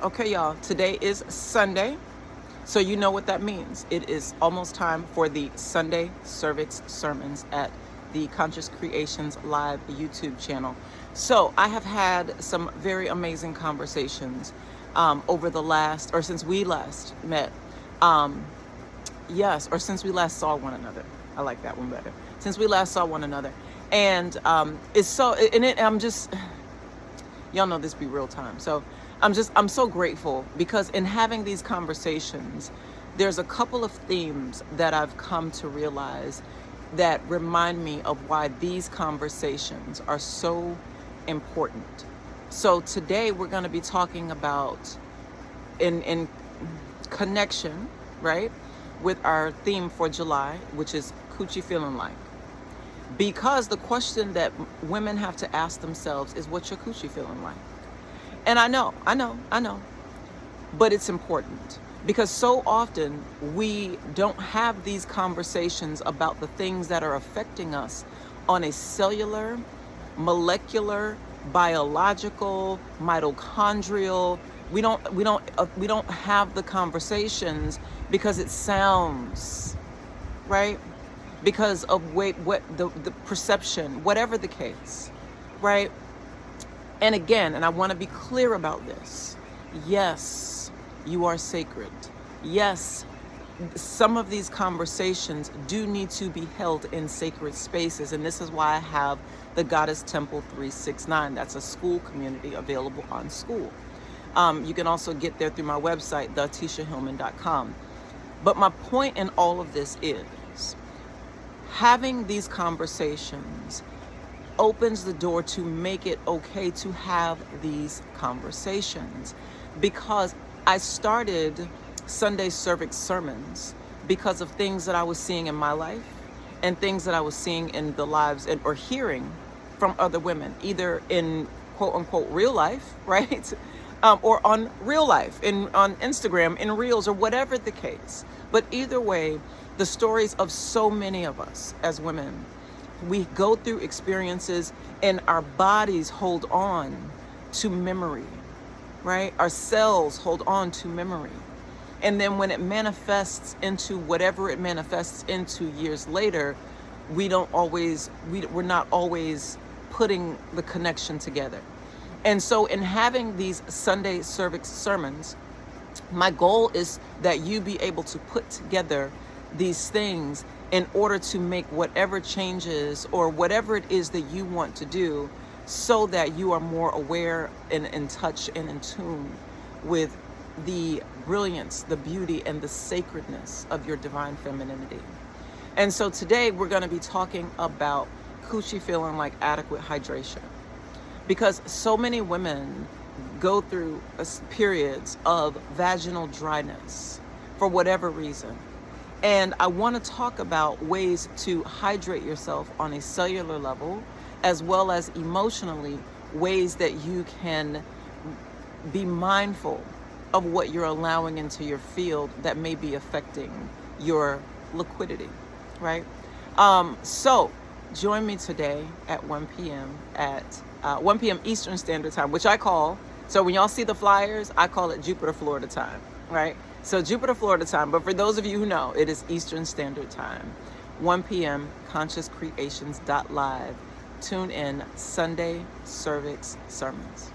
Okay, y'all, today is Sunday, so you know what that means. It is almost time for the Sunday Cervix sermons at the Conscious Creations Live YouTube channel. So I have had some very amazing conversations over the last, or since we last met. Yes, or since we last saw one another. I like that one better. Since we last saw one another. And it's so, and I'm just, y'all know this be real time. So I'm so grateful because in having these conversations, there's a couple of themes that I've come to realize that remind me of why these conversations are so important. So today we're going to be talking about in connection, right, with our theme for July, which is coochie feeling like. Because the question that women have to ask themselves is, what's your coochie feeling like? And I know, but it's important because so often we don't have these conversations about the things that are affecting us on a cellular, molecular, biological, mitochondrial. We don't have the conversations because it sounds right, because of what the perception, whatever the case, right? And again, and I want to be clear about this. Yes, you are sacred. Yes, some of these conversations do need to be held in sacred spaces. And this is why I have the Goddess Temple 369. That's a school community available on school. You can also get there through my website, thetishahillman.com. But my point in all of this is having these conversations opens the door to make it okay to have these conversations, because I started Sunday Cervix sermons because of things that I was seeing in my life and things that I was seeing in the lives or hearing from other women, either in quote unquote real life, right? Or on real life, on Instagram, in Reels, or whatever the case. But either way, the stories of so many of us as women, we go through experiences and our bodies hold on to memory, right? Our cells hold on to memory. And then when it manifests into whatever it manifests into years later, we're not always putting the connection together. And so in having these Sunday Cervix sermons, my goal is that you be able to put together these things in order to make whatever changes or whatever it is that you want to do, so that you are more aware and in touch and in tune with the brilliance, the beauty, and the sacredness of your divine femininity. And so today we're going to be talking about coochie feeling like adequate hydration, because so many women go through periods of vaginal dryness for whatever reason. And I want to talk about ways to hydrate yourself on a cellular level, as well as emotionally, ways that you can be mindful of what you're allowing into your field that may be affecting your liquidity, right? So join me today at 1 p.m. at 1 p.m. Eastern Standard Time, which I call, so when y'all see the flyers, I call it Jupiter, Florida time, right? So Jupiter, Florida time, but for those of you who know, it is Eastern Standard Time, 1 p.m. consciouscreations.live. Tune in, Sunday Cervix sermons.